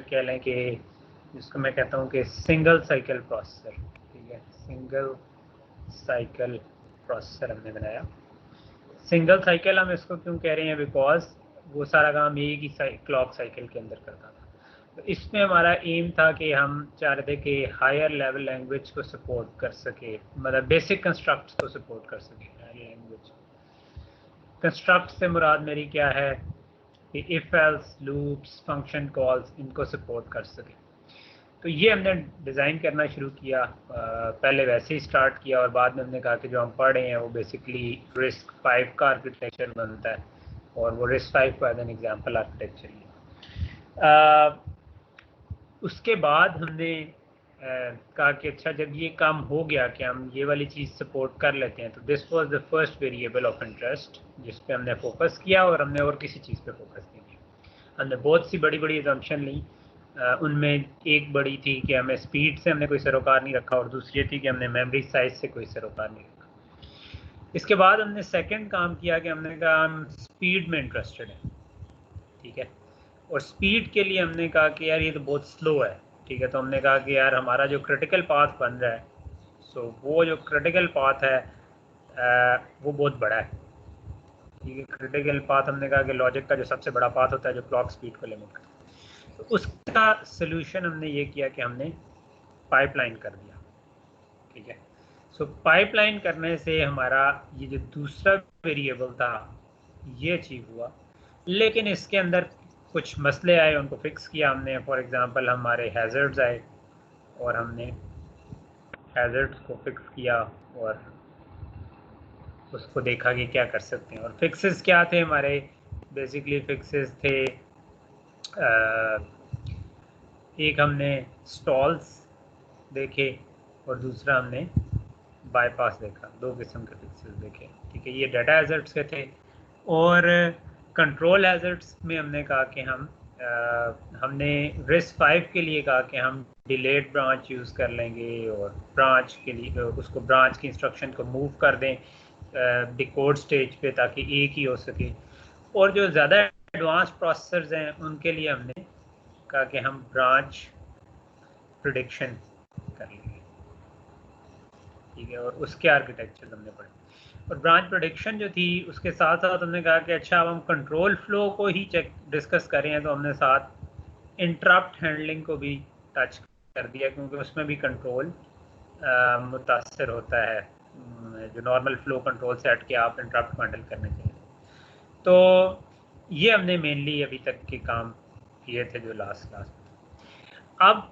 कह लें कि जिसको मैं कहता हूँ कि सिंगल साइकिल प्रोसेसर, ठीक है, सिंगल साइकिल प्रोसेसर हमने बनाया। सिंगल साइकिल हम इसको क्यों कह रहे हैं, बिकॉज वो सारा काम एक ही क्लॉक साइकिल के अंदर करता था। तो इसमें हमारा एम था कि हम चाह रहे थे कि हायर लेवल लैंग्वेज को सपोर्ट कर सके, मतलब बेसिक कंस्ट्रक्ट्स को सपोर्ट कर सके। हायर लैंग्वेज कंस्ट्रक्ट से मुराद मेरी क्या है कि if else loops function calls इनको सपोर्ट कर सके। तो ये हमने डिज़ाइन करना शुरू किया, पहले वैसे ही स्टार्ट किया और बाद में हमने कहा कि जो हम पढ़ रहे हैं वो बेसिकली रिस्क 5 का आर्किटेक्चर बनता है और वो रिस्क 5 को एज एन एग्जाम्पल आर्किटेक्चर लिया। उसके बाद हमने कहा कि अच्छा जब ये काम हो गया कि हम ये वाली चीज़ सपोर्ट कर लेते हैं, तो this was the first variable of interest जिस पे हमने फोकस किया और हमने और किसी चीज़ पे फोकस नहीं किया। हमने बहुत सी बड़ी बड़ी एजम्पशन ली, उनमें एक बड़ी थी कि हमें स्पीड से हमने कोई सरोकार नहीं रखा और दूसरी थी कि हमने मेमोरी साइज से कोई सरोकार नहीं रखा। इसके बाद हमने सेकंड काम किया कि हमने कहा हम स्पीड में इंटरेस्टेड हैं, ठीक है, और स्पीड के लिए हमने कहा कि यार ये तो बहुत स्लो है, ठीक है। तो हमने कहा कि यार हमारा जो क्रिटिकल पाथ बन रहा है, सो वो जो क्रिटिकल पाथ है वो बहुत बड़ा है, ठीक है। क्रिटिकल पाथ हमने कहा कि लॉजिक का जो सबसे बड़ा पाथ होता है जो क्लॉक स्पीड को लिमिट करता है, तो उसका सोल्यूशन हमने ये किया कि हमने पाइपलाइन कर दिया, ठीक है। सो पाइपलाइन करने से हमारा ये जो दूसरा वेरिएबल था ये अचीव हुआ, लेकिन इसके अंदर कुछ मसले आए, उनको फिक्स किया हमने। फॉर एग्जांपल हमारे हैज़र्ड्स आए और हमने हैज़र्ड्स को फिक्स किया और उसको देखा कि क्या कर सकते हैं। और फिक्सेस क्या थे हमारे, बेसिकली फिक्सेस थे एक हमने स्टॉल्स देखे और दूसरा हमने बाईपास देखा, दो किस्म के फिक्सेस देखे, ठीक है। ये डाटा हैज़र्ड्स के थे। और कंट्रोल हैज़र्ड्स में हमने कहा कि हमने रिस्क 5 के लिए कहा कि हम डिलेड ब्रांच यूज़ कर लेंगे और ब्रांच के लिए उसको ब्रांच की इंस्ट्रक्शन को मूव कर दें डिकोड स्टेज पे ताकि एक ही हो सके। और जो ज़्यादा एडवांस प्रोसेसर्स हैं उनके लिए हमने कहा कि हम ब्रांच प्रेडिक्शन कर लेंगे, ठीक है, और उसके आर्किटेक्चर हमने पढ़े। और ब्रांच प्रेडिक्शन जो थी उसके साथ साथ हमने कहा कि अच्छा अब हम कंट्रोल फ्लो को ही डिस्कस करें हैं, तो हमने साथ इंटरप्ट हैंडलिंग को भी टच कर दिया, क्योंकि उसमें भी कंट्रोल मुतासर होता है। जो नॉर्मल फ्लो कंट्रोल से हट के आप इंटरप्ट हैंडल करने चाहिए। तो ये हमने मेनली अभी तक के काम किए थे जो लास्ट क्लास में। अब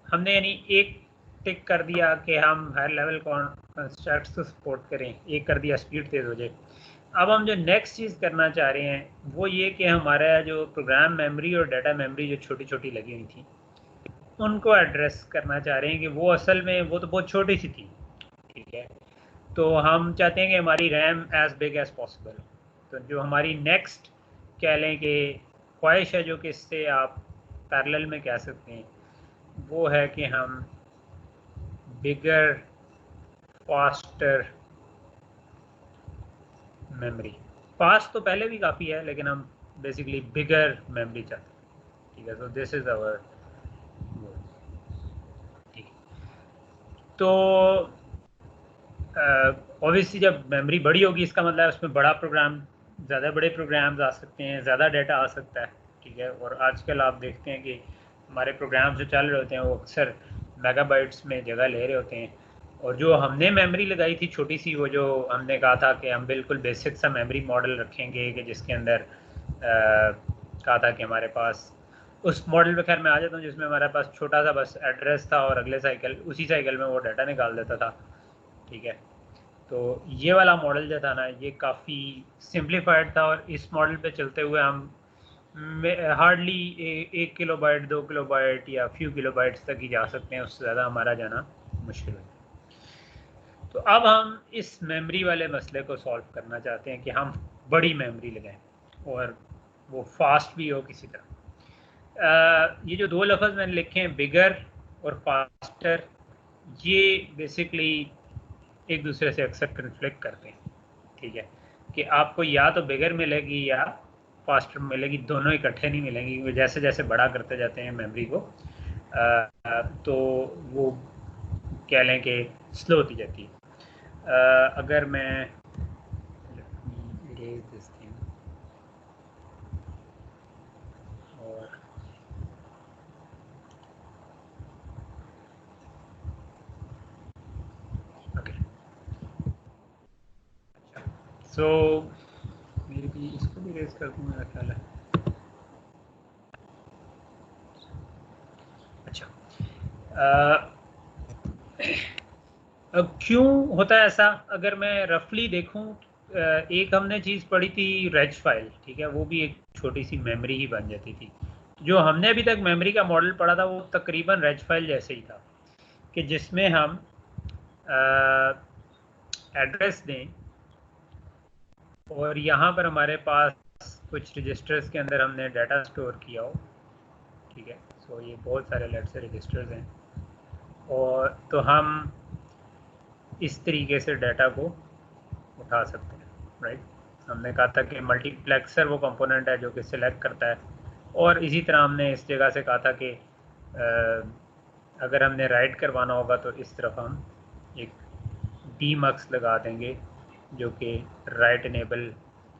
हमने यानी एक टिक कर दिया कि हम हायर लेवल कंस्ट्रक्ट्स को सपोर्ट करें, एक कर दिया स्पीड तेज़ हो जाए। अब हम जो नेक्स्ट चीज़ करना चाह रहे हैं वो ये कि हमारा जो प्रोग्राम मेमोरी और डाटा मेमोरी जो छोटी छोटी लगी हुई थी उनको एड्रेस करना चाह रहे हैं कि वो असल में वो तो बहुत छोटी सी थी, ठीक है। तो हम चाहते हैं कि हमारी RAM as big as possible. तो जो हमारी नेक्स्ट कह लें कि ख्वाहिश है, जो कि इससे आप पैरेलल में कह सकते हैं, वो है कि हम बिगर फास्टर मेमोरी, फास्ट तो पहले भी काफ़ी है लेकिन हम बेसिकली बिगर मेमोरी चाहते हैं, ठीक है। तो दिस इज़ आवर गोल, ठीक। तो ऑब्वियसली जब मेमोरी बड़ी होगी इसका मतलब है उसमें बड़ा प्रोग्राम, ज़्यादा बड़े प्रोग्राम्स आ सकते हैं, ज़्यादा डाटा आ सकता है, ठीक है। और आजकल आप देखते हैं कि हमारे प्रोग्राम जो चल रहे होते हैं वो अक्सर मेगाबाइट्स में जगह ले रहे होते हैं। और जो हमने मेमोरी लगाई थी छोटी सी, वो जो हमने कहा था कि हम बिल्कुल बेसिक सा मेमोरी मॉडल रखेंगे कि जिसके अंदर कहा था कि हमारे पास उस मॉडल पे, खैर मैं आ जाता हूँ, जिसमें हमारे पास छोटा सा बस एड्रेस था और अगले साइकिल उसी साइकिल में वो डाटा निकाल देता था, ठीक है। तो ये वाला मॉडल जो था ना ये काफ़ी सिंप्लीफाइड था और इस मॉडल पे चलते हुए हम हार्डली 1 किलोबाइट 2 किलोबाइट या फ्यू किलोबाइट्स तक ही जा सकते हैं, उससे ज़्यादा हमारा जाना मुश्किल है। तो अब हम इस मेमोरी वाले मसले को सॉल्व करना चाहते हैं कि हम बड़ी मेमोरी लगाएं और वो फास्ट भी हो किसी तरह। ये जो दो लफ्ज़ मैंने लिखे हैं बिगर और फास्टर, ये बेसिकली एक दूसरे से अक्सर कन्फ्लिक्ट करते हैं, ठीक है, कि आपको या तो बिगर मिलेगी या फास्टर मिलेगी, दोनों इकट्ठे नहीं मिलेंगी, क्योंकि जैसे जैसे बड़ा करते जाते हैं मेमोरी को तो वो कह लें कि स्लो होती जाती है। अगर मैं erase this thing और ओके, सो मेरे भी इसको भी रेज कर दूँ, मेरा ख्याल है। अच्छा, अब क्यों होता है ऐसा? अगर मैं रफली देखूं, एक हमने चीज़ पढ़ी थी रेज फाइल, ठीक है, वो भी एक छोटी सी मेमोरी ही बन जाती थी। जो हमने अभी तक मेमोरी का मॉडल पढ़ा था वो तकरीबन रेज फाइल जैसे ही था, कि जिसमें हम एड्रेस दें और यहाँ पर हमारे पास कुछ रजिस्टर्स के अंदर हमने डाटा स्टोर किया हो, ठीक है। सो ये बहुत सारे लेट से रजिस्टर्स हैं, और तो हम इस तरीके से डाटा को उठा सकते हैं, राइट। हमने कहा था कि मल्टीप्लेक्सर वो कंपोनेंट है जो कि सिलेक्ट करता है, और इसी तरह हमने इस जगह से कहा था कि अगर हमने राइट करवाना होगा तो इस तरफ हम एक डीमक्स लगा देंगे जो कि राइट इनेबल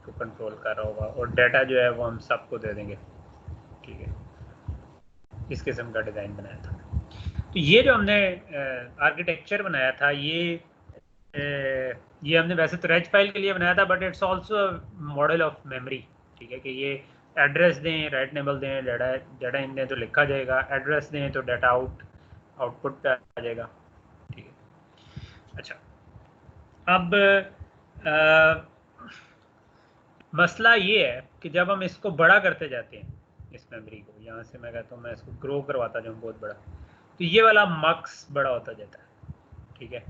को कंट्रोल कर रहा होगा, और डाटा जो है वो हम सबको दे देंगे, ठीक है। इस किस्म का डिज़ाइन बनाया था। तो ये जो हमने आर्किटेक्चर बनाया था, ये हमने वैसे तो रेज फाइल के लिए बनाया था, but it's also model of memory, ठीक है। कि ये एड्रेस दें, राइट नेबल दें, डाटा इन दें तो लिखा जाएगा, एड्रेस दें तो डाटा आउटपुट पे आ जाएगा, ठीक है। अच्छा, अब मसला ये है कि जब हम इसको बड़ा करते जाते हैं, इस मेमोरी को, यहाँ से मैं कहता हूँ मैं इसको ग्रो करवाता जाऊँ बहुत बड़ा, तो ये वाला मक्स बड़ा होता जाता है, ठीक है।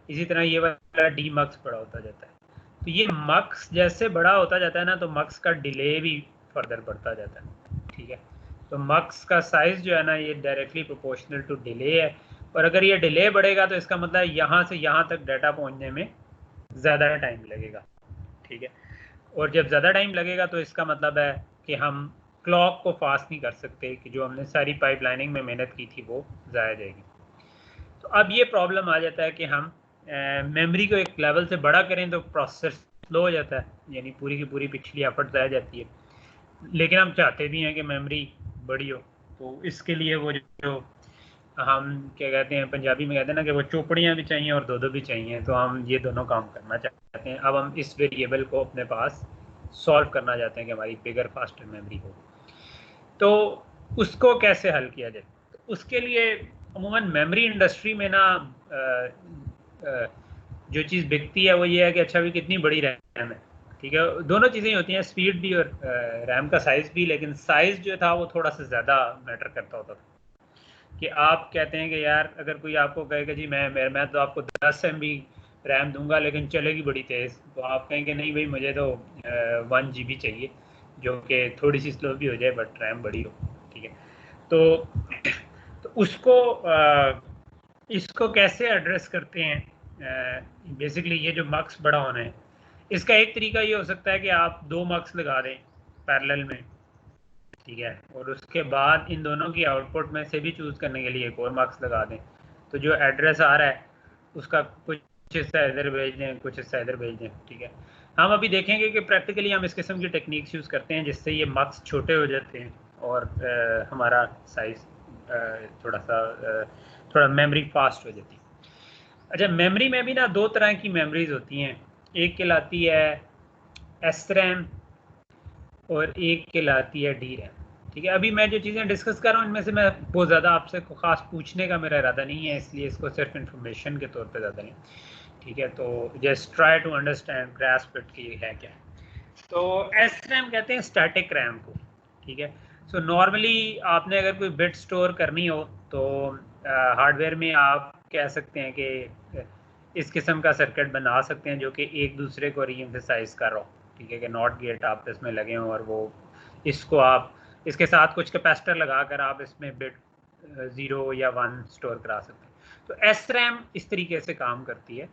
इसी तरह ये वाला डी मक्स बड़ा होता जाता है। तो ये मक्स जैसे बड़ा होता जाता है ना, तो मक्स का डिले भी फर्दर बढ़ता जाता है, ठीक है। तो मक्स का साइज जो है ना, ये डायरेक्टली प्रोपोर्शनल टू डिले है, और अगर ये डिले बढ़ेगा तो इसका मतलब यहाँ से यहाँ तक डाटा पहुँचने में ज़्यादा टाइम लगेगा, ठीक है। और जब ज़्यादा टाइम लगेगा तो इसका मतलब है कि हम क्लॉक को फास्ट नहीं कर सकते, कि जो हमने सारी पाइपलाइनिंग में मेहनत की थी वो ज़ाया जाएगी। तो अब ये प्रॉब्लम आ जाता है कि हम मेमोरी को एक लेवल से बड़ा करें तो प्रोसेसर स्लो हो जाता है, यानी पूरी की पूरी पिछली एफर्ट ज़ाया जाती है। लेकिन हम चाहते भी हैं कि मेमोरी बड़ी हो, तो इसके लिए वो जो हम क्या कहते हैं, पंजाबी में कहते हैं ना कि वो चोपड़ियाँ भी चाहिए और दो भी चाहिए, तो हम ये दोनों काम करना चाहते हैं। अब हम इस वेरिएबल को अपने पास सॉल्व करना चाहते हैं कि हमारी बिगर फास्टर मेमोरी हो, तो उसको कैसे हल किया जाए। तो उसके लिए अमूमन मेमोरी इंडस्ट्री में ना जो चीज़ बिकती है वो ये है कि अच्छा भी कितनी बड़ी रैम है, ठीक है। दोनों चीज़ें होती हैं, स्पीड भी और रैम का साइज़ भी, लेकिन साइज़ जो था वो थोड़ा सा ज़्यादा मैटर करता होता था। कि आप कहते हैं कि यार अगर कोई आपको कहेगा जी मैं तो आपको 10 MB रैम दूंगा लेकिन चलेगी बड़ी तेज़, तो आप कहेंगे नहीं भाई मुझे तो 1 GB चाहिए जो कि थोड़ी सी स्लो भी हो जाए बट रैम बड़ी हो, ठीक है। तो उसको इसको कैसे एड्रेस करते हैं? बेसिकली ये जो मक्स बड़ा होना है, इसका एक तरीका ये हो सकता है कि आप 2 मक्स लगा दें पैरेलल में, ठीक है, और उसके बाद इन दोनों की आउटपुट में से भी चूज़ करने के लिए एक और मार्क्स लगा दें, तो जो एड्रेस आ रहा है उसका कुछ हिस्सा इधर भेज दें, कुछ हिस्सा इधर भेज दें, ठीक है। हम अभी देखेंगे कि प्रैक्टिकली हम इस किस्म की टेक्निक्स यूज़ करते हैं जिससे ये मार्क्स छोटे हो जाते हैं और हमारा साइज़ थोड़ा मेमोरी फास्ट हो जाती है। अच्छा, मेमोरी में भी ना 2 तरह की मेमोरीज होती हैं, एक कहलाती है एस रैम और एक कहलाती है डी रैम, ठीक है। अभी मैं जो चीज़ें डिस्कस कर रहा हूँ इनमें से मैं बहुत ज़्यादा आपसे खास पूछने का मेरा इरादा नहीं है, इसलिए इसको सिर्फ इन्फॉर्मेशन के तौर पे ज़्यादा नहीं, ठीक है। तो just try to understand grasp it कि है क्या। तो एस रैम कहते हैं स्टैटिक रैम को, ठीक है। सो नॉर्मली आपने अगर कोई बिट स्टोर करनी हो तो हार्डवेयर में आप कह सकते हैं कि इस किस्म का सर्किट बना सकते हैं जो कि एक दूसरे को रीएम्फसाइज कर रहा हो, ठीक है, कि नॉट गेट आप इसमें लगे हों और वो इसको आप इसके साथ कुछ कैपेसिटर लगाकर आप इसमें बिट 0 या 1 स्टोर करा सकते हैं। तो एस रैम इस तरीके से काम करती है,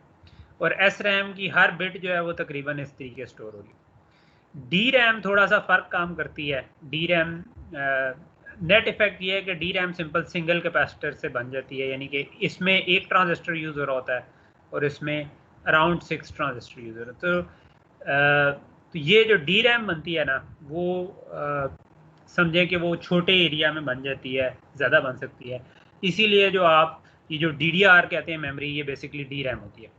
और एस रैम की हर बिट जो है वो तकरीबन इस तरीके स्टोर होगी। डी रैम थोड़ा सा फ़र्क काम करती है। डी रैम नेट इफेक्ट ये है कि D RAM simple single capacitor से बन जाती है, यानी कि इसमें एक ट्रांजिस्टर यूज़ हो रहा होता है और इसमें अराउंड 6 ट्रांजिस्टर यूज़ हो रहे तो ये जो डी रैम बनती है ना वो समझें कि वो छोटे एरिया में बन जाती है, ज़्यादा बन सकती है। इसीलिए जो आप ये जो DDR कहते हैं मेमोरी, ये बेसिकली डी रैम होती है।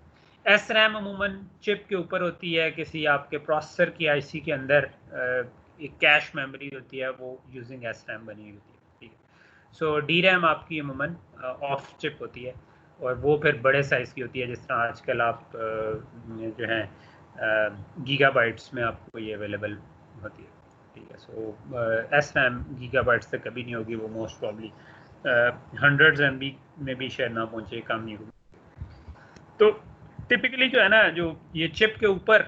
एस रैम अमूमन चिप के ऊपर होती है, किसी आपके प्रोसेसर की आईसी के अंदर एक कैश मेमोरी होती है, वो यूजिंग एस रैम बनी होती है, ठीक है। सो डी रैम आपकी अमूमन ऑफ चिप होती है और वो फिर बड़े साइज़ की होती है, जिस तरह आजकल आप जो है गीगाबाइट्स में आपको ये अवेलेबल होती है, ठीक है। सो एस रैम गीगाबाइट्स तक कभी नहीं होगी, वो मोस्ट प्रॉब्ली 100 MB में भी शायद ना पहुँचे, कम नहीं होगी। तो टिपिकली जो है ना, जो ये चिप के ऊपर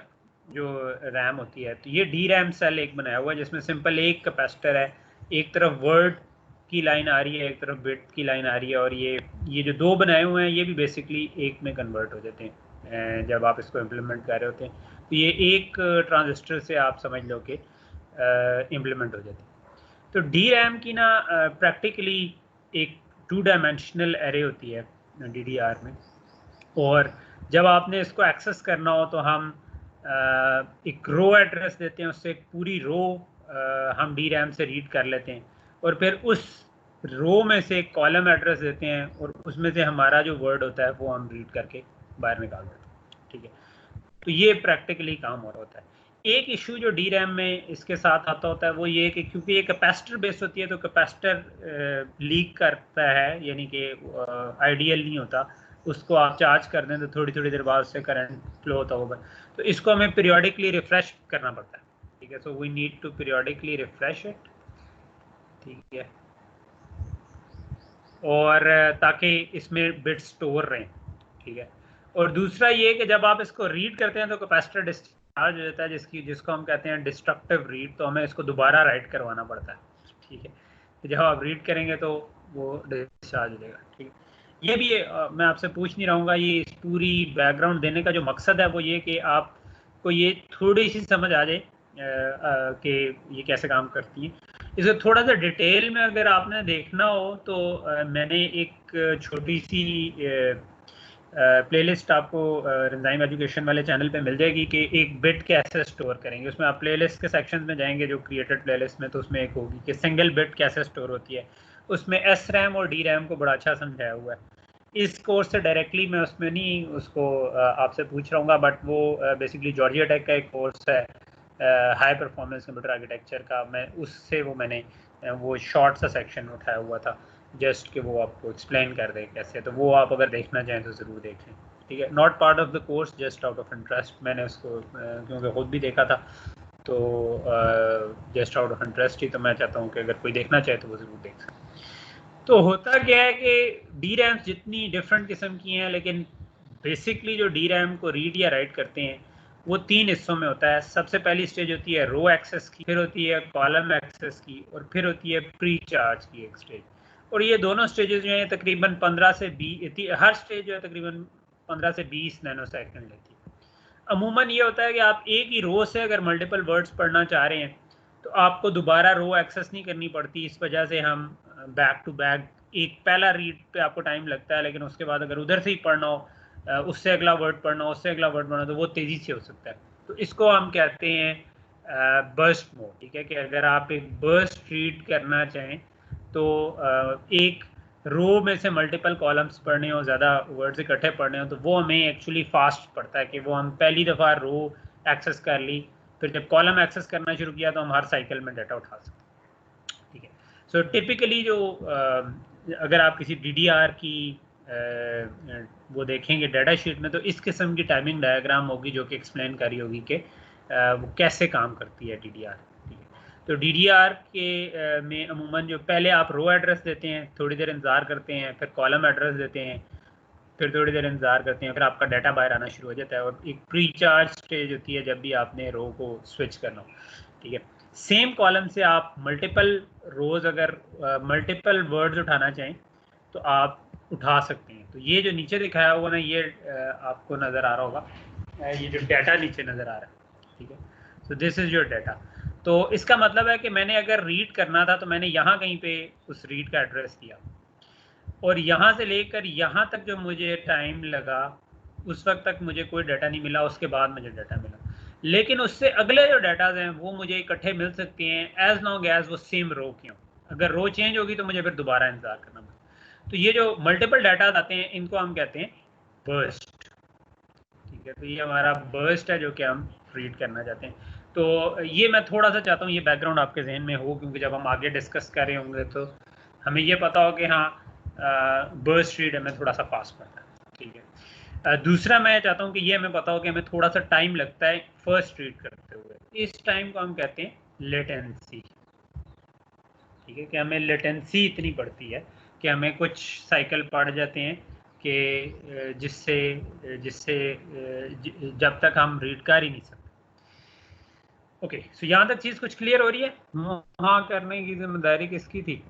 जो रैम होती है, तो ये डी रैम सेल एक बनाया हुआ है जिसमें सिंपल एक कैपेसिटर है, एक तरफ वर्ड की लाइन आ रही है, एक तरफ बिट की लाइन आ रही है, और ये जो दो बनाए हुए हैं ये भी बेसिकली एक में कन्वर्ट हो जाते हैं जब आप इसको इम्प्लीमेंट कर रहे होते हैं। तो ये एक ट्रांजिस्टर से आप समझ लो कि इम्प्लीमेंट हो जाते हैं। तो डी रैम की ना प्रैक्टिकली एक 2 डायमेंशनल एरे होती है DDR में, और जब आपने इसको एक्सेस करना हो तो हम एक रो एड्रेस देते हैं, उससे एक पूरी रो हम डी रैम से रीड कर लेते हैं, और फिर उस रो में से एक कॉलम एड्रेस देते हैं और उसमें से हमारा जो वर्ड होता है वो हम रीड करके बाहर निकाल देते हैं, ठीक है। तो ये प्रैक्टिकली काम हो रहा होता है। एक इशू जो डी रैम में इसके साथ आता होता है वो ये कि क्योंकि ये कैपेसिटर बेस्ड होती है तो कैपेसिटर लीक करता है, यानी कि आइडियल नहीं होता। उसको आप चार्ज कर दें तो थोड़ी थोड़ी देर बाद उससे करंट फ्लो होता होगा, तो इसको हमें पीरियोडिकली रिफ्रेश करना पड़ता है, ठीक है। So we need to periodically refresh it, ठीक है, और ताकि इसमें बिट स्टोर रहें, ठीक है। और दूसरा ये कि जब आप इसको रीड करते हैं तो कैपेसिटर डिस्चार्ज हो जाता है, जिसको हम कहते हैं डिस्ट्रक्टिव रीड, तो हमें इसको दोबारा राइट करवाना पड़ता है, ठीक है। तो जब आप रीड करेंगे तो वो डिस्चार्ज हो जाएगा, ठीक है। ये भी मैं आपसे पूछ नहीं रहूँगा, ये इस पूरी बैकग्राउंड देने का जो मकसद है वो ये कि आपको ये थोड़ी सी समझ आ जाए कि ये कैसे काम करती है। इसे थोड़ा सा डिटेल में अगर आपने देखना हो तो मैंने एक छोटी सी प्लेलिस्ट आपको रंजाइम एजुकेशन वाले चैनल पे मिल जाएगी कि एक बिट कैसे स्टोर करेंगे। उसमें आप प्लेलिस्ट के सेक्शन में जाएंगे जो क्रिएटेड प्लेलिस्ट में, तो उसमें एक होगी कि सिंगल बिट कैसे स्टोर होती है। उसमें एस रैम और डी रैम को बड़ा अच्छा समझाया हुआ है। इस कोर्स से डायरेक्टली मैं उसमें नहीं उसको आपसे पूछ रहा हूँ, बट वो बेसिकली जॉर्जिया टेक का एक कोर्स है हाई परफॉर्मेंस कंप्यूटर आर्किटेक्चर का, मैं उससे मैंने वो शॉर्ट सा सेक्शन उठाया हुआ था जस्ट कि वो आपको एक्सप्लेन कर दे कैसे। तो वो आप अगर देखना चाहें तो ज़रूर देख लें, ठीक है। Not part of the course, just out of interest, मैंने उसको क्योंकि खुद भी देखा था, तो जस्ट आउट ऑफ इंटरेस्ट ही, तो मैं चाहता हूँ कि अगर कोई देखना चाहे तो वो ज़रूर देख सकें। तो होता क्या है कि डी रैम्स जितनी डिफरेंट किस्म की हैं, लेकिन बेसिकली जो डी रैम को रीड या राइट करते हैं वो 3 हिस्सों में होता है। सबसे पहली स्टेज होती है रो एक्सेस की, फिर होती है कॉलम एक्सेस की, और फिर होती है प्री चार्ज की एक स्टेज। और ये दोनों स्टेजेस जो हैं तकरीबन 15 से 20, हर स्टेज जो है तकरीबन 15 से 20 नैनो सेकेंड लेती है। अमूमन ये होता है कि आप एक ही रो से अगर मल्टीपल वर्ड्स पढ़ना चाह रहे हैं तो आपको दोबारा रो एक्सेस नहीं करनी पड़ती। इस वजह से हम बैक टू बैक, एक पहला रीड पे आपको टाइम लगता है, लेकिन उसके बाद अगर उधर से ही पढ़ना हो, उससे अगला वर्ड पढ़ना हो, उससे अगला वर्ड पढ़ना हो, तो वो तेज़ी से हो सकता है। तो इसको हम कहते हैं बर्स्ट मोड, ठीक है। कि अगर आप एक बर्स्ट रीड करना चाहें तो एक रो में से मल्टीपल कॉलम्स पढ़ने हो, ज़्यादा वर्ड्स इकट्ठे पढ़ने हो, तो वो हमें एक्चुअली फास्ट पड़ता है कि वो हम पहली दफ़ा रो एक्सेस कर ली, फिर जब कॉलम एक्सेस करना शुरू किया तो हम हर साइकिल में डाटा उठा सकते हैं, ठीक है। सो टिपिकली जो अगर आप किसी DDR की वो देखेंगे डाटा शीट में, तो इस किस्म की टाइमिंग डायग्राम होगी जो कि एक्सप्लेन करी होगी कि वो कैसे काम करती है DDR, ठीक है। तो DDR के में अमूमन जो पहले आप रो एड्रेस देते हैं, थोड़ी देर इंतज़ार करते हैं, फिर कॉलम एड्रेस देते हैं, फिर थोड़ी देर इंतज़ार करते हैं, फिर आपका डाटा बाहर आना शुरू हो जाता है, और एक प्री चार्ज स्टेज होती है जब भी आपने रो को स्विच करना हो, ठीक है। सेम कॉलम से आप मल्टीपल रोज अगर मल्टीपल वर्ड्स उठाना चाहें तो आप उठा सकते हैं। तो ये जो नीचे दिखाया हुआ ना, ये आपको नज़र आ रहा होगा, ये जो डाटा नीचे नज़र आ रहा है, ठीक है। So this is your data. तो इसका मतलब है कि मैंने अगर रीड करना था तो मैंने यहाँ कहीं पे उस रीड का एड्रेस दिया, और यहाँ से लेकर यहाँ तक जो मुझे टाइम लगा उस वक्त तक मुझे कोई डाटा नहीं मिला, उसके बाद मुझे डाटा मिला। लेकिन उससे अगले जो डाटाज हैं वो मुझे इकट्ठे मिल सकते हैं एज लॉन्ग एज वो सेम रो की हों। अगर रो चेंज होगी तो मुझे फिर दोबारा इंतजार करना पड़ेगा। तो ये जो मल्टीपल डाटाज आते हैं इनको हम कहते हैं बर्स्ट, ठीक है। तो ये हमारा बर्स्ट है जो कि हम रीड करना चाहते हैं। तो ये मैं थोड़ा सा चाहता हूँ ये बैकग्राउंड आपके जहन में हो, क्योंकि जब हम आगे डिस्कस कर रहे होंगे तो हमें ये पता हो कि हाँ बर्स्ट रीड हमें थोड़ा सा फास्ट पड़ता है, ठीक है। दूसरा मैं चाहता हूँ कि ये हमें पता हो कि हमें थोड़ा सा टाइम लगता है फर्स्ट रीड करते हुए। इस टाइम को हम कहते हैं लेटेंसी, ठीक है। कि हमें लेटेंसी इतनी पड़ती है कि हमें कुछ साइकिल पड़ जाते हैं कि जिससे जब तक हम रीड कर ही नहीं सकते। ओके, सो यहाँ तक चीज़ कुछ क्लियर हो रही है? हाँ करने की जिम्मेदारी किसकी थी?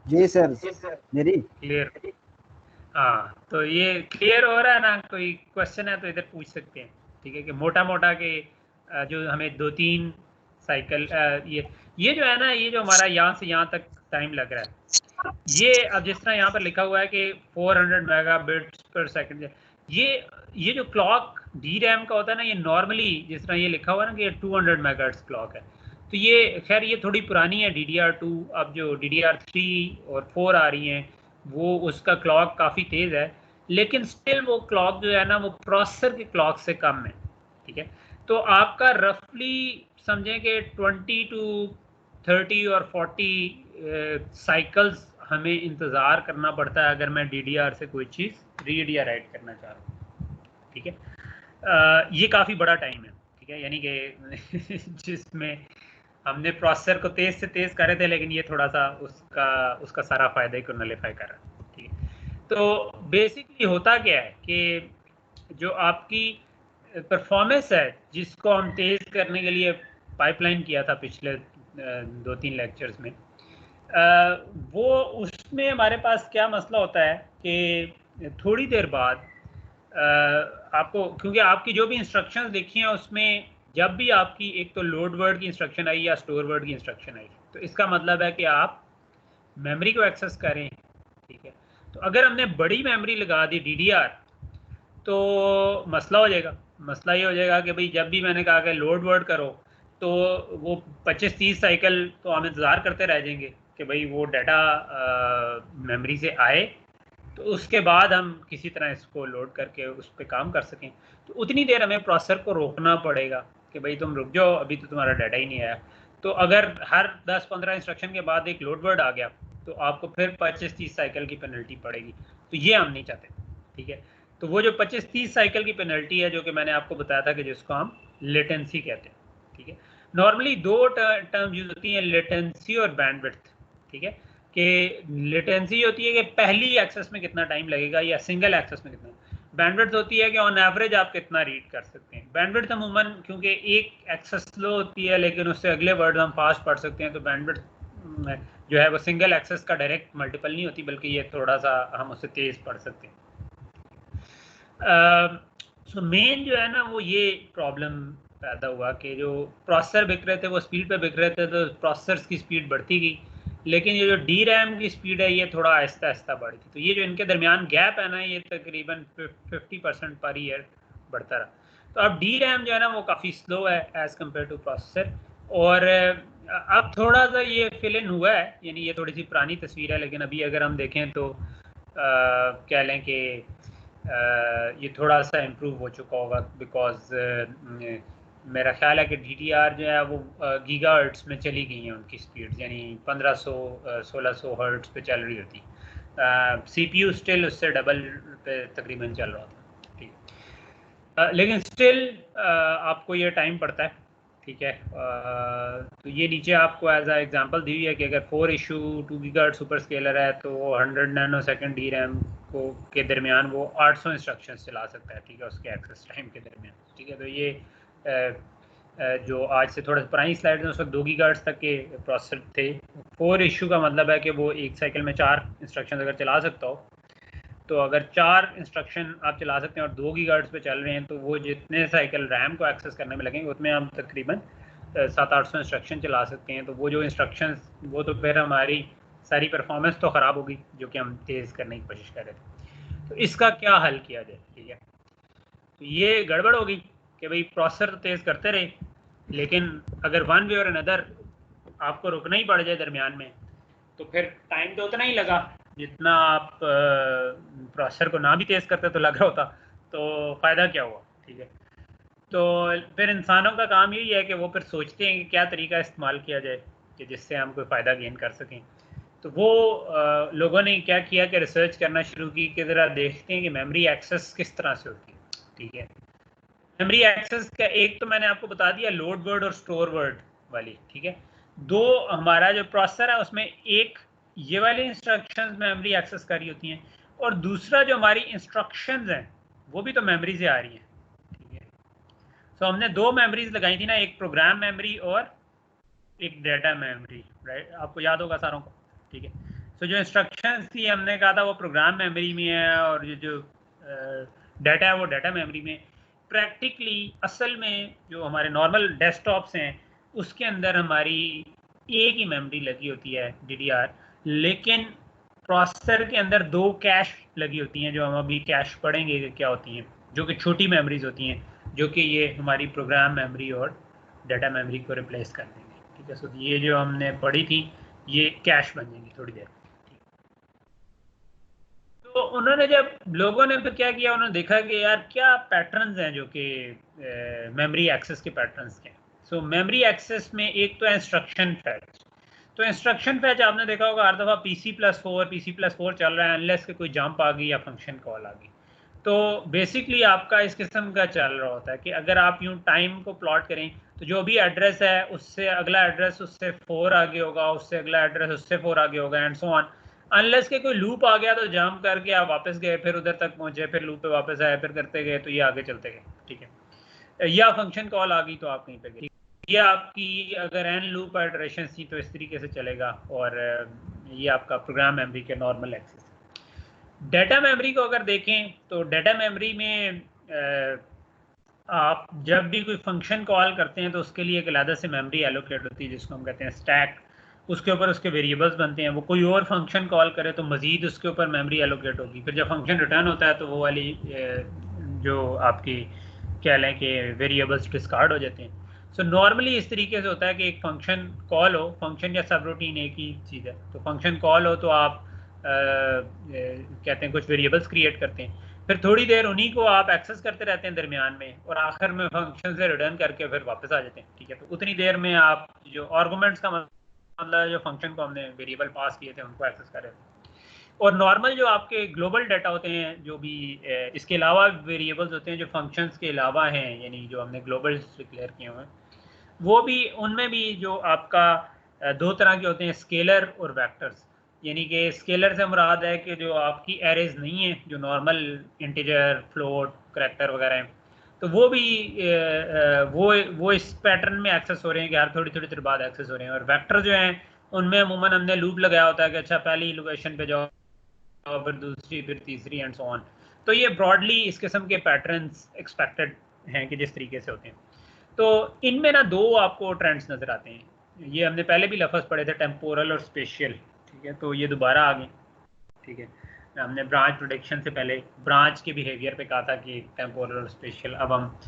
जी सर, मेरी। क्लियर? हाँ, तो ये क्लियर हो रहा है ना? कोई क्वेश्चन है तो इधर पूछ सकते हैं, ठीक है। कि मोटा मोटा के जो हमें 2-3 साइकिल ये जो है ना, ये जो हमारा यहाँ से यहाँ तक टाइम लग रहा है, ये अब जिस तरह यहाँ पर लिखा हुआ है कि 400 मेगाबिट्स पर सेकंड, ये जो क्लॉक डी रैम का होता है ना, ये नॉर्मली जिस तरह ये लिखा हुआ है ना कि ये 200 मेगाहर्ट्ज क्लॉक है, तो ये खैर ये थोड़ी पुरानी है DDR2। अब जो DDR3 और 4 आ रही हैं वो उसका क्लॉक काफ़ी तेज़ है, लेकिन स्टिल वो क्लॉक जो है ना वो प्रोसेसर की क्लॉक से कम है, ठीक है। तो आपका रफली समझें कि 20 to 30 और 40 साइकिल्स हमें इंतज़ार करना पड़ता है अगर मैं DDR से कोई चीज़ रीड या राइट करना चाह रहा हूँ, ठीक है। ये काफ़ी बड़ा टाइम है, ठीक है। यानी कि जिसमें हमने प्रोसेसर को तेज़ से तेज़ करे थे, लेकिन ये थोड़ा सा उसका सारा फ़ायदा को नलीफाई कर रहा है, ठीक है। तो बेसिकली होता क्या है कि जो आपकी परफॉर्मेंस है जिसको हम तेज़ करने के लिए पाइपलाइन किया था पिछले 2-3 लेक्चर्स में, वो उसमें हमारे पास क्या मसला होता है कि थोड़ी देर बाद आपको, क्योंकि आपकी जो भी इंस्ट्रक्शंस लिखी हैं उसमें जब भी आपकी एक तो लोड वर्ड की इंस्ट्रक्शन आई या स्टोर वर्ड की इंस्ट्रक्शन आई, तो इसका मतलब है कि आप मेमोरी को एक्सेस करें, ठीक है। तो अगर हमने बड़ी मेमोरी लगा दी DDR तो मसला हो जाएगा। मसला ये हो जाएगा कि भाई जब भी मैंने कहा कि लोड वर्ड करो तो वो 25-30 साइकिल तो हम इंतज़ार करते रह जाएंगे कि भाई वो डाटा मेमोरी से आए, तो उसके बाद हम किसी तरह इसको लोड करके उस पर काम कर सकें। तो उतनी देर हमें प्रोसेसर को रोकना पड़ेगा कि भाई तुम रुक जाओ, अभी तो तुम्हारा डाटा ही नहीं आया। तो अगर हर 10-15 इंस्ट्रक्शन के बाद एक लोड वर्ड आ गया तो आपको फिर 25-30 साइकिल की पेनल्टी पड़ेगी, तो ये हम नहीं चाहते, ठीक है। तो वो जो 25-30 साइकिल की पेनल्टी है जो कि मैंने आपको बताया था कि जिसको हम लेटेंसी कहते हैं, ठीक है। नॉर्मली 2 टर्म यूज होती हैं, लेटेंसी और बैंडविड्थ, ठीक है। कि लेटेंसी होती है कि पहली एक्सेस में कितना टाइम लगेगा या सिंगल एक्सेस में कितना। बैंडविड्थ होती है कि ऑन एवरेज आप कितना रीड कर सकते हैं। बैंडविड्थ अमूमन क्योंकि एक एक्सेस स्लो होती है लेकिन उससे अगले वर्ड हम फास्ट पढ़ सकते हैं, तो बैंडविड्थ जो है वो सिंगल एक्सेस का डायरेक्ट मल्टीपल नहीं होती, बल्कि ये थोड़ा सा हम उससे तेज़ पढ़ सकते हैं। सो मेन जो है ना वो ये प्रॉब्लम पैदा हुआ कि जो प्रोसेसर बिक रहे थे वो स्पीड पे बिक रहे थे, तो प्रोसेसर्स की स्पीड बढ़ती गई, लेकिन ये जो DRAM की स्पीड है ये थोड़ा आहिस्ता आहिस्ता बढ़ी थी। तो ये जो इनके दरमियान गैप है ना ये तकरीबन 50% पर ईयर बढ़ता रहा। तो अब DRAM जो है ना वो काफ़ी स्लो है एज़ कम्पेयर टू प्रोसेसर, और अब थोड़ा सा ये फिल इन हुआ है, यानी ये थोड़ी सी पुरानी तस्वीर है, लेकिन अभी अगर हम देखें तो कह लें कि ये थोड़ा सा इम्प्रूव हो चुका होगा, बिकॉज मेरा ख्याल है कि DDR जो है वो गीगाहर्ट्ज़ में चली गई हैं उनकी स्पीड्स, यानी 1500-1600 हर्ट्ज़ पे चल रही होती। CPU स्टिल उससे डबल पे तकरीबन चल रहा था, ठीक। लेकिन स्टिल आपको ये टाइम पड़ता है, ठीक है। तो ये नीचे आपको एज आ एग्जांपल दी हुई है कि अगर 4:2 गीगाहर्ट्ज़ सुपर स्केलर है तो 100 नैनोसेकंड DRAM को के दरमियान वो 800 इंस्ट्रक्शंस चला सकता है, ठीक है, उसके एक्सेस टाइम के दरमियान, ठीक है। तो ये जो आज से थोड़ा पुरानी स्लाइड में उस वक्त 2 गीगाहर्ट्ज़ तक के प्रोसेसर थे। 4 इशू का मतलब है कि वो एक साइकिल में 4 इंस्ट्रक्शन अगर चला सकता हो तो अगर 4 इंस्ट्रक्शन आप चला सकते हैं और 2 गीगाहर्ट्ज़ पे चल रहे हैं, तो वो जितने साइकिल रैम को एक्सेस करने में लगेंगे उतने हम तकरीबन 700-800 इंस्ट्रक्शन चला सकते हैं। तो वो जो इंस्ट्रक्शंस, वो तो फिर हमारी सारी परफॉर्मेंस तो ख़राब होगी जो कि हम तेज़ करने की कोशिश कर रहे थे। तो इसका क्या हल किया जाए, ठीक है। तो ये गड़बड़ होगी कि भाई प्रोसेसर तो तेज़ करते रहे, लेकिन अगर वन वे और अनदर आपको रुकना ही पड़ जाए दरमियान में, तो फिर टाइम तो उतना ही लगा जितना आप प्रोसेसर को ना भी तेज़ करते तो लग रहा होता, तो फ़ायदा क्या हुआ, ठीक है। तो फिर इंसानों का काम यही है कि वो फिर सोचते हैं कि क्या तरीका इस्तेमाल किया जाए कि जिससे हम कोई फ़ायदा गेन कर सकें। तो वो लोगों ने क्या किया कि रिसर्च करना शुरू की कि ज़रा देखते हैं कि मेमोरी एक्सेस किस तरह से होती है, ठीक है। मेमोरी एक्सेस का एक तो मैंने आपको बता दिया, लोड वर्ड और स्टोर वर्ड वाली, ठीक है। 2 हमारा जो प्रोसेसर है उसमें एक ये वाली इंस्ट्रक्शंस मेमोरी एक्सेस करी होती हैं, और दूसरा जो हमारी इंस्ट्रक्शंस हैं वो भी तो मेमोरी से आ रही हैं, ठीक है। तो हमने 2 मेमोरीज लगाई थी ना, एक प्रोग्राम मेमोरी और एक डेटा मेमोरी, राइट, आपको याद होगा सारों को, ठीक है। तो जो इंस्ट्रक्शंस थी हमने कहा था वो प्रोग्राम मेमोरी में है, और ये जो डाटा है वो डाटा मेमोरी में। प्रैक्टिकली असल में जो हमारे नॉर्मल डेस्कटॉप्स हैं उसके अंदर हमारी एक ही मेमोरी लगी होती है, DDR, लेकिन प्रोसेसर के अंदर 2 कैश लगी होती हैं, जो हम अभी कैश पढ़ेंगे कि क्या होती हैं, जो कि छोटी मेमोरीज होती हैं, जो कि ये हमारी प्रोग्राम मेमोरी और डाटा मेमोरी को रिप्लेस कर देंगे, ठीक है। सो ये जो हमने पढ़ी थी ये कैश बन जाएंगी थोड़ी देर। तो उन्होंने, जब लोगों ने फिर क्या किया, उन्होंने देखा कि यार क्या पैटर्न्स हैं जो कि मेमोरी एक्सेस के पैटर्न्स के। सो मेमोरी एक्सेस में एक तो है इंस्ट्रक्शन फैच। तो इंस्ट्रक्शन फैच आपने देखा होगा हर दफ़ा PC+4 चल रहा है, अनलेस के कोई जंप आ गई या फंक्शन कॉल आ गई। तो बेसिकली आपका इस किस्म का चल रहा होता है कि अगर आप यूं टाइम को प्लॉट करें, तो जो भी एड्रेस है उससे अगला एड्रेस उससे 4 आगे होगा, उससे अगला एड्रेस उससे 4 आगे होगा, एंड सो ऑन, अनलेस के कोई लूप आ गया तो जंप करके आप वापस गए, फिर उधर तक पहुंचे, फिर लूप पे वापस आए, फिर करते गए, तो ये आगे चलते गए, ठीक है। या फंक्शन कॉल आ गई तो आप कहीं पे गए। ये आपकी अगर एन लूप इटरेशन थी तो इस तरीके से चलेगा, और ये आपका प्रोग्राम मेमोरी के नॉर्मल एक्सेस। डाटा मेमोरी को अगर देखें तो डाटा मेमोरी में आप जब भी कोई फंक्शन कॉल करते हैं तो उसके लिए एक अलग से मेमोरी एलोकेट होती है जिसको हम कहते हैं स्टैक। उसके ऊपर उसके वेरिएबल्स बनते हैं, वो कोई और फंक्शन कॉल करे तो मजीद उसके ऊपर मेमोरी एलोकेट होगी। फिर जब फंक्शन रिटर्न होता है तो वो वाली जो आपकी कह लें कि वेरिएबल्स डिस्कार्ड हो जाते हैं। सो नॉर्मली इस तरीके से होता है कि एक फंक्शन कॉल हो, फंक्शन या सब रूटीन एक ही चीज़ है। तो फंक्शन कॉल हो तो आप कहते हैं कुछ वेरिएबल्स क्रिएट करते हैं, फिर थोड़ी देर उन्हीं को आप एक्सेस करते रहते हैं दरमियान में, और आखिर में फंक्शन से रिटर्न करके फिर वापस आ जाते हैं, ठीक है। तो उतनी देर में आप जो आर्गुमेंट्स का मतलब जो फंक्शन को हमने वेरिएबल पास किए थे उनको एक्सेस कर रहे थे। और नॉर्मल जो आपके ग्लोबल डाटा होते हैं, जो भी इसके अलावा वेरिएबल्स होते हैं जो फंक्शंस के अलावा हैं, यानी जो हमने ग्लोबल डिक्लेयर किए हुए हैं, वो भी, उनमें भी जो आपका 2 तरह के होते हैं, स्केलर और वेक्टर्स। यानी कि स्केलर से मुराद है कि जो आपकी एरेज नहीं है, जो नॉर्मल इंटीजर, फ्लोट, करैक्टर वगैरह हैं, तो वो भी वो इस पैटर्न में एक्सेस हो रहे हैं कि हर थोड़ी थोड़ी देर बाद एक्सेस हो रहे हैं। और वेक्टर जो हैं उनमें अमूमन हमने लूप लगाया होता है कि अच्छा पहली लोकेशन पे जाओ, फिर दूसरी, फिर तीसरी, एंड सो ऑन। तो ये ब्रॉडली इस किस्म के पैटर्न्स एक्सपेक्टेड हैं कि जिस तरीके से होते हैं। तो इनमें ना 2 आपको ट्रेंड्स नज़र आते हैं। ये हमने पहले भी लफ्ज़ पढ़े थे, टेम्पोरल और स्पेशियल, ठीक है। तो ये दोबारा आ गए, ठीक है। हमने ब्रांच प्रोडिक्शन से पहले ब्रांच के बिहेवियर पे कहा था कि टेम्पोरल और स्पेशियल। अब हम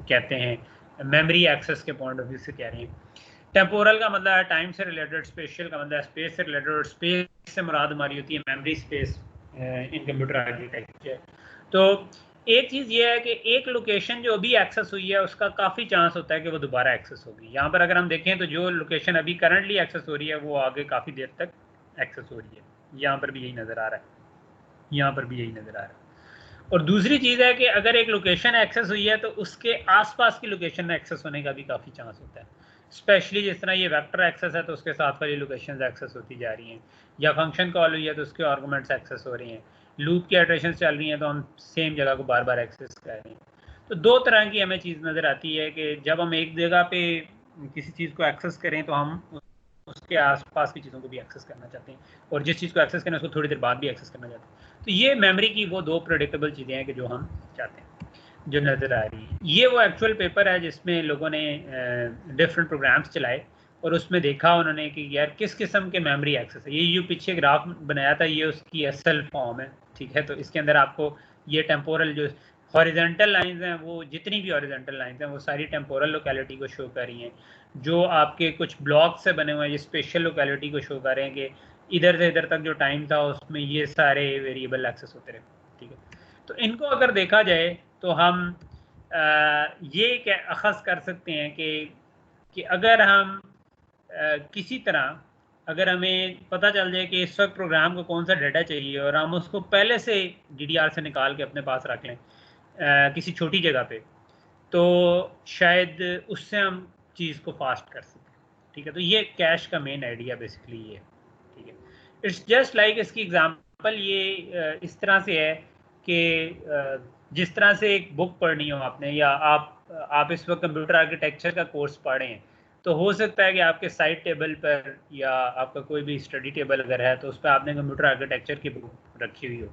कहते हैं मेमोरी एक्सेस के पॉइंट ऑफ व्यू से कह रहे हैं। टेम्पोरल का मतलब है टाइम से रिलेटेड, स्पेशियल का मतलब है स्पेस से रिलेटेड, और स्पेस से मुराद हमारी होती है memory space in computer architecture. तो एक चीज़ ये है कि एक लोकेशन जो अभी एक्सेस हुई है उसका काफ़ी चांस होता है कि वो दोबारा एक्सेस होगी। यहाँ पर अगर हम देखें तो जो लोकेशन अभी करंटली एक्सेस हो रही है वो आगे काफ़ी देर तक एक्सेस हो रही है। यहाँ पर भी यही नज़र आ रहा है, यहाँ पर भी यही नज़र आ रहा है। और दूसरी चीज़ है कि अगर एक लोकेशन एक्सेस हुई है तो उसके आसपास की लोकेशन एक्सेस होने का भी काफ़ी चांस होता है। स्पेशली जिस तरह ये वेक्टर एक्सेस है तो उसके साथ वाली लोकेशंस एक्सेस होती जा रही हैं, या फंक्शन कॉल हुई है तो उसके आर्गुमेंट्स एक्सेस हो रही हैं, लूप की इटरेशंस चल रही हैं तो हम सेम जगह को बार बार एक्सेस कर रहे हैं। तो 2 तरह की हमें चीज़ नज़र आती है कि जब हम एक जगह पे किसी चीज़ को एक्सेस करें तो हम उसके आसपास की चीज़ों को भी एक्सेस करना चाहते हैं, और जिस चीज़ को एक्सेस करना है उसको थोड़ी देर बाद भी एक्सेस करना चाहते हैं। तो ये मेमोरी की वो 2 प्रेडिक्टेबल चीज़ें हैं कि जो हम चाहते हैं, जो नज़र आ रही है। ये वो एक्चुअल पेपर है जिसमें लोगों ने डिफरेंट प्रोग्राम्स चलाए और उसमें देखा उन्होंने कि यार किस किस्म के मेमोरी एक्सेस है। ये जो पीछे ग्राफ बनाया था ये उसकी असल फॉर्म है, ठीक है। तो इसके अंदर आपको ये टेम्पोरल जो हॉरिजेंटल लाइंस हैं, वो जितनी भी हॉरिजेंटल लाइंस हैं वो सारी टेम्पोरल लोकेलिटी को शो कर रही हैं। जो आपके कुछ ब्लॉक से बने हुए हैं ये स्पेशल लोकेलिटी को शो कर रहे हैं कि इधर से इधर तक जो टाइम था उसमें ये सारे वेरिएबल एक्सेस होते रहे, ठीक है। तो इनको अगर देखा जाए तो हम ये अखज़ कर सकते हैं कि अगर हम किसी तरह अगर हमें पता चल जाए कि इस वक्त प्रोग्राम को कौन सा डाटा चाहिए और हम उसको पहले से DDR से निकाल के अपने पास रख लें किसी छोटी जगह पे, तो शायद उससे हम चीज़ को फास्ट कर सकें, ठीक है। तो ये कैश का मेन आइडिया बेसिकली ये है, ठीक है। इट्स जस्ट लाइक इसकी एग्जांपल ये इस तरह से है कि जिस तरह से एक बुक पढ़नी हो आपने, या आप इस वक्त कंप्यूटर आर्किटेक्चर का कोर्स पढ़ रहे हैं, तो हो सकता है कि आपके साइड टेबल पर या आपका कोई भी स्टडी टेबल अगर है तो उस पर आपने कंप्यूटर आर्किटेक्चर की बुक रखी हुई हो।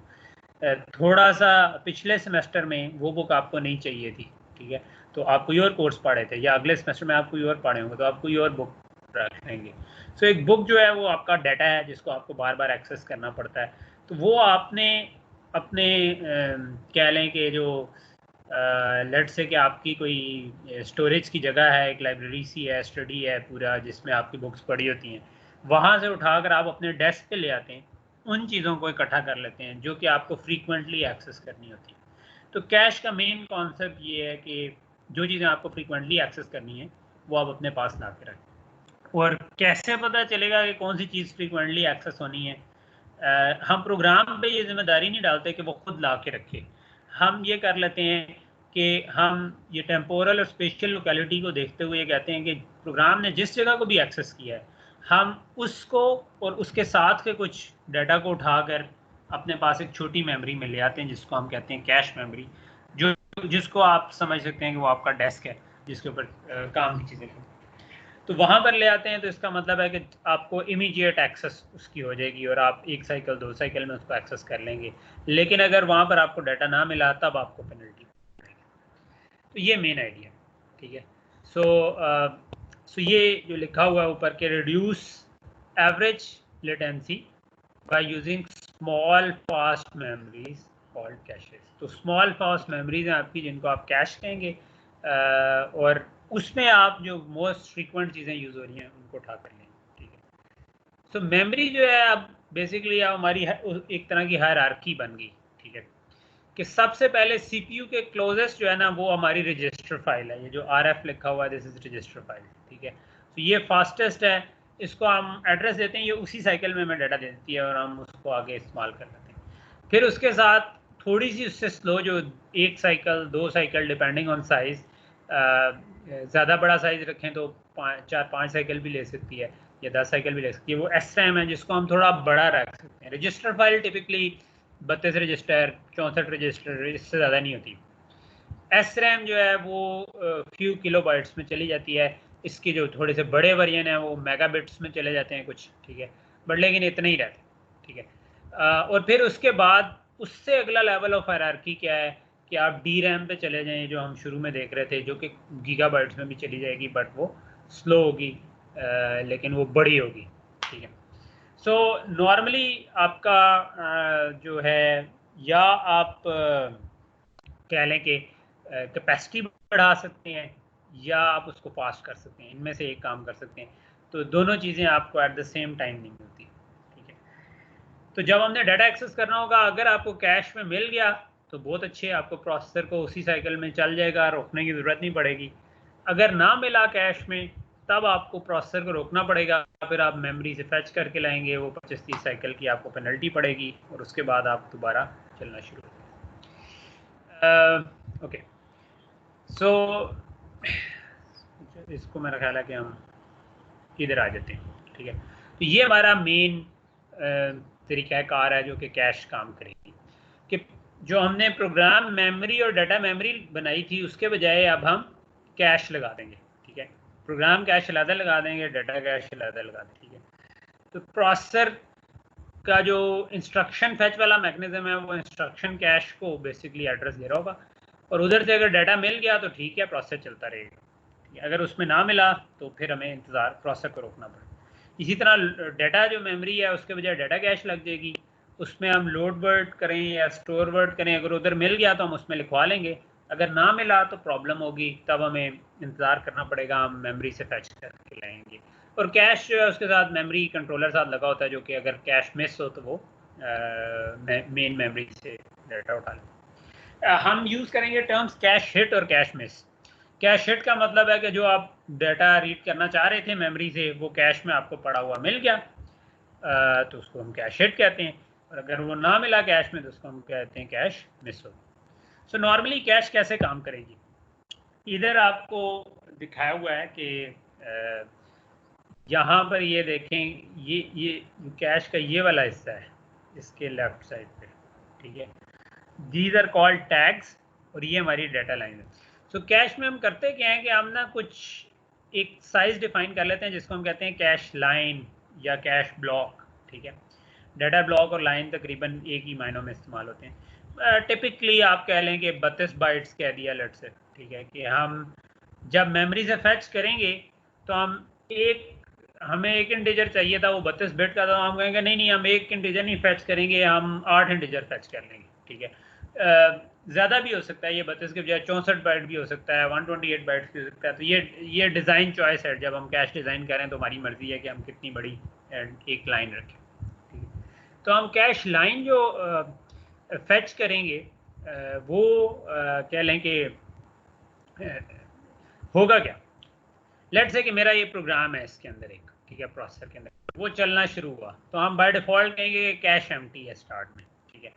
थोड़ा सा पिछले सेमेस्टर में वो बुक आपको नहीं चाहिए थी, ठीक है, तो आप कोई और कोर्स पढ़े थे, या अगले सेमेस्टर में आप कोई और पढ़े होंगे तो आप कोई और बुक रख लेंगे। सो एक बुक जो है वो आपका डाटा है जिसको आपको बार बार एक्सेस करना पड़ता है। तो वो आपने अपने कह लें कि जो लेट से कि आपकी कोई स्टोरेज की जगह है, एक लाइब्रेरी सी है, स्टडी है पूरा जिसमें आपकी बुक्स पड़ी होती हैं, वहाँ से उठाकर आप अपने डेस्क पे ले आते हैं, उन चीज़ों को इकट्ठा कर लेते हैं जो कि आपको फ्रीक्वेंटली एक्सेस करनी होती है। तो कैश का मेन कॉन्सेप्ट ये है कि जो चीज़ें आपको फ्रीक्वेंटली एक्सेस करनी है वो आप अपने पास ला के रखें। और कैसे पता चलेगा कि कौन सी चीज़ फ्रीक्वेंटली एक्सेस होनी है? हम प्रोग्राम पे ये जिम्मेदारी नहीं डालते कि वो खुद ला के रखे। हम ये कर लेते हैं कि हम ये टेम्पोरल और स्पेशल लोकेलिटी को देखते हुए कहते हैं कि प्रोग्राम ने जिस जगह को भी एक्सेस किया है हम उसको और उसके साथ के कुछ डाटा को उठाकर अपने पास एक छोटी मेमोरी में ले आते हैं जिसको हम कहते हैं कैश मेमोरी, जो जिसको आप समझ सकते हैं कि वो आपका डेस्क है जिसके ऊपर काम की चीज़ें तो वहाँ पर ले आते हैं। तो इसका मतलब है कि आपको इमीडिएट एक्सेस उसकी हो जाएगी और आप 1 साइकिल 2 साइकिल में उसको एक्सेस कर लेंगे। लेकिन अगर वहाँ पर आपको डाटा ना मिला तब आपको पेनल्टी पड़ेगी। तो ये मेन आइडिया, ठीक है। सो ये जो लिखा हुआ है ऊपर के reduce average latency by using small fast memories called caches. तो स्मॉल फास्ट मेमोरीज हैं आपकी जिनको आप कैश कहेंगे, और उसमें आप जो मोस्ट फ्रीक्वेंट चीज़ें यूज़ हो रही हैं उनको उठा कर लें, ठीक है। सो मेमोरी जो है अब बेसिकली हमारी एक तरह की हायरार्की बन गई, ठीक है, कि सबसे पहले CPU के क्लोजेस्ट जो है ना वो हमारी रजिस्टर फाइल है। ये जो RF लिखा हुआ है दिस इज रजिस्टर फाइल, ठीक है। तो ये फास्टेस्ट है, इसको हम एड्रेस देते हैं, ये उसी साइकिल में हमें डाटा दे देती है और हम उसको आगे इस्तेमाल कर लेते हैं। फिर उसके साथ थोड़ी सी उससे स्लो जो 1 cycle 2 cycle depending on size, ज़्यादा बड़ा साइज़ रखें तो 4-5 साइकिल भी ले सकती है या 10 साइकिल भी ले सकती है। वो SRAM है जिसको हम थोड़ा बड़ा रख सकते हैं। Register file typically 32 register 64 register इससे ज़्यादा नहीं होती। SRAM जो है वो फ्यू किलोबाइट्स में चली जाती है। इसके जो थोड़े से बड़े वर्जन है वो मेगाबिट्स में चले जाते हैं कुछ, ठीक है, बट लेकिन इतने ही रहते, ठीक है। और फिर उसके बाद उससे अगला लेवल ऑफ हायरार्की क्या है कि आप DRAM पे चले जाएं जो हम शुरू में देख रहे थे, जो कि गीगाबाइट्स में भी चली जाएगी बट वो स्लो होगी, लेकिन वो बड़ी होगी, ठीक है। सो नॉर्मली आपका जो है या आप कह लें कि कैपेसिटी बढ़ा सकते हैं या आप उसको फास्ट कर सकते हैं, इनमें से एक काम कर सकते हैं। तो दोनों चीज़ें आपको एट द सेम टाइम नहीं मिलती, ठीक है। तो जब हमने डाटा एक्सेस करना होगा, अगर आपको कैश में मिल गया तो बहुत अच्छे, आपको प्रोसेसर को उसी साइकिल में चल जाएगा, रोकने की ज़रूरत नहीं पड़ेगी। अगर ना मिला कैश में तब आपको प्रोसेसर को रोकना पड़ेगा, फिर आप मेमोरी से फैच करके लाएंगे, वो 25-30 साइकिल की आपको पेनल्टी पड़ेगी और उसके बाद आप दोबारा चलना शुरू करेंगे। ओके, सो इसको मेरा ख्याल है कि हम इधर आ जाते हैं, ठीक है। तो ये हमारा मेन तरीक़ाकार है जो कि कैश काम करेगी, कि जो हमने प्रोग्राम मेमोरी और डाटा मेमोरी बनाई थी उसके बजाय अब हम कैश लगा देंगे, ठीक है। प्रोग्राम कैश अलग लगा देंगे, डाटा कैश अलग लगा देंगे, ठीक है। तो प्रोसेसर का जो इंस्ट्रक्शन फैच वाला मैकेनिज्म है वो इंस्ट्रक्शन कैश को बेसिकली एड्रेस दे रहा होगा, और उधर से अगर डाटा मिल गया तो ठीक है, प्रोसेस चलता रहेगा। अगर उसमें ना मिला तो फिर हमें इंतज़ार, प्रोसेस को रोकना पड़ेगा। इसी तरह डाटा जो मेमोरी है उसके बजाय डाटा कैश लग जाएगी, उसमें हम लोड वर्ड करें या स्टोर वर्ड करें, अगर उधर मिल गया तो हम उसमें लिखवा लेंगे, अगर ना मिला तो प्रॉब्लम होगी, तब हमें इंतज़ार करना पड़ेगा, हम मेमोरी से फैच करके लाएंगे। और कैश जो है उसके साथ मेमोरी कंट्रोलर साथ लगा होता है, जो कि अगर कैश मिस हो तो वो मेन मेमोरी से डाटा उठा लें। हम यूज़ करेंगे टर्म्स कैश हिट और कैश मिस। कैश हिट का मतलब है कि जो आप डाटा रीड करना चाह रहे थे मेमोरी से, वो कैश में आपको पड़ा हुआ मिल गया, तो उसको हम कैश हिट कहते हैं, और अगर वो ना मिला कैश में तो उसको हम कहते हैं कैश मिस हो। सो नॉर्मली कैश कैसे काम करेगी, इधर आपको दिखाया हुआ है कि यहाँ पर ये देखें, ये कैश का ये वाला हिस्सा है इसके लेफ्ट साइड पे, ठीक है। दीज आर कॉल्ड टैग्स, और ये हमारी डाटा लाइन है। सो कैश में हम करते क्या है कि हम ना कुछ एक साइज डिफाइन कर लेते हैं जिसको हम कहते हैं कैश लाइन या कैश ब्लॉक, ठीक है। डाटा ब्लॉक और लाइन तकरीबन एक ही मायनों में इस्तेमाल होते हैं। टिपिकली आप कह लें कि 32 बाइट्स कह दिया लेट से, ठीक है, कि हम जब मेमोरी से फैच करेंगे तो हमें एक इंटीजर चाहिए था, वो 32 बिट का था, हम कहेंगे नहीं हम एक इंटीजर नहीं फैच करेंगे, हम 8 इंटीजर फैच कर लेंगे, ठीक है। ज़्यादा भी हो सकता है, ये 32 के बजाय 64 बाइट भी हो सकता है, 128 बाइट्स भी हो सकता है। तो ये डिज़ाइन चॉइस है, जब हम कैश डिज़ाइन करें तो हमारी मर्जी है कि हम कितनी बड़ी एक लाइन रखें, ठीक है। तो हम कैश लाइन जो फैच करेंगे वो कह लें कि होगा क्या। लेट्स से कि मेरा ये प्रोग्राम है इसके अंदर एक, ठीक है, प्रोसेसर के अंदर वो चलना शुरू हुआ, तो हम बाय डिफ़ॉल्ट कहेंगे कि कैश एम्प्टी है स्टार्ट में, ठीक है।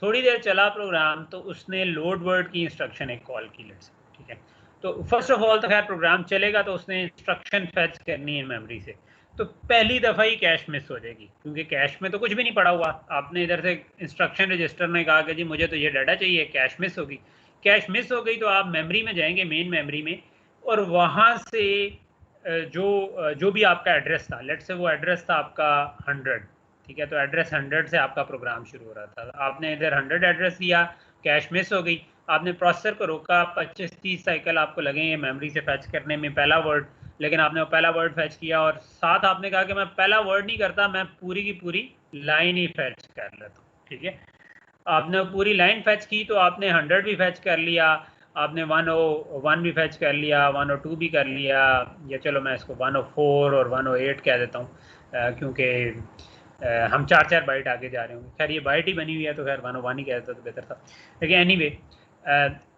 थोड़ी देर चला प्रोग्राम तो उसने लोड वर्ड की इंस्ट्रक्शन एक कॉल की, लेट्स, ठीक है। तो फर्स्ट ऑफ ऑल तो खैर प्रोग्राम चलेगा तो उसने इंस्ट्रक्शन फैच करनी है मेमोरी से, तो पहली दफ़ा ही कैश मिस हो जाएगी, क्योंकि कैश में तो कुछ भी नहीं पड़ा हुआ। आपने इधर से इंस्ट्रक्शन रजिस्टर ने कहा कि जी मुझे तो ये डाटा चाहिए, कैश मिस होगी। कैश मिस हो गई तो आप मेमोरी में जाएंगे, मेन मेमोरी में, और वहाँ से जो भी आपका एड्रेस था, लेट से वो एड्रेस था आपका 100, ठीक है, तो एड्रेस 100 से आपका प्रोग्राम शुरू हो रहा था, आपने इधर 100 एड्रेस दिया, कैश मिस हो गई, आपने प्रोसेसर को रोका, 25-30 साइकिल आपको लगेंगे मेमोरी से फैच करने में पहला वर्ड, लेकिन आपने वो पहला वर्ड फैच किया और साथ आपने कहा कि मैं पहला वर्ड नहीं करता, मैं पूरी की पूरी लाइन ही फैच कर लेता हूँ, ठीक है। आपने पूरी लाइन फैच की तो आपने 100 भी फैच कर लिया, आपने 101 भी फैच कर लिया, 102 भी कर लिया, या चलो मैं इसको 104 और 108 कह देता हूँ, क्योंकि हम 4-4 बाइट आगे जा रहे होंगे। खैर ये बाइट ही बनी हुई है तो खैर 101 ही कह देता तो बेहतर था, लेकिन एनीवे।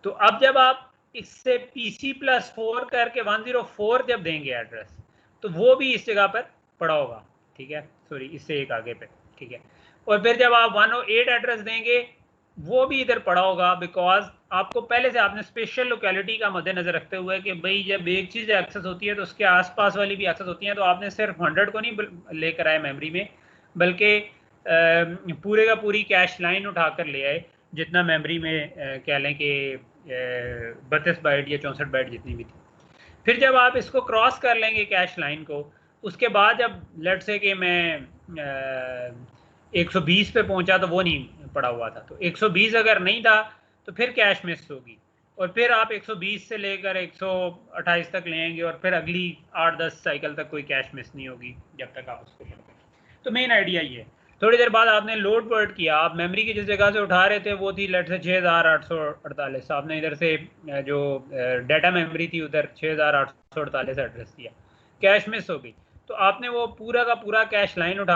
तो अब जब आप इससे PC+4 करके 104 जब देंगे एड्रेस, तो वो भी इस जगह पर पड़ा होगा, ठीक है, सॉरी इससे एक आगे पे, ठीक है। और फिर जब आप 108 एड्रेस देंगे वो भी इधर पड़ा होगा, बिकॉज आपको पहले से आपने स्पेशल लोकेलिटी का मद्देनजर रखते हुए कि भाई जब एक चीज़ एक्सेस होती है तो उसके आसपास वाली भी एक्सेस होती है, तो आपने सिर्फ 100 को नहीं लेकर आए मेमोरी में, बल्कि पूरे का पूरी कैश लाइन उठाकर ले आए, जितना मेमोरी में कह लें कि 32 बाइट या 64 बाइट जितनी भी थी। फिर जब आप इसको क्रॉस कर लेंगे कैश लाइन को, उसके बाद जब लेट से कि मैं 120 पे पहुंचा तो वो नहीं पड़ा हुआ था, तो 120 अगर नहीं था तो फिर कैश मिस होगी, और फिर आप 120 से लेकर 128 तक लेंगे और फिर अगली 8-10 साइकिल तक कोई कैश मिस नहीं होगी जब तक आप उसको लेंगे। तो मेन आइडिया ये है। थोड़ी देर बाद आपने लोड वर्ड किया, आप मेमोरी की जिस जगह से उठा रहे थे वो थी लेट से 6848, आपने इधर से जो डाटा मेमोरी थी उधर 6848 एड्रेस दिया, कैश मिस हो गई, तो आपने वो पूरा का पूरा कैश लाइन उठा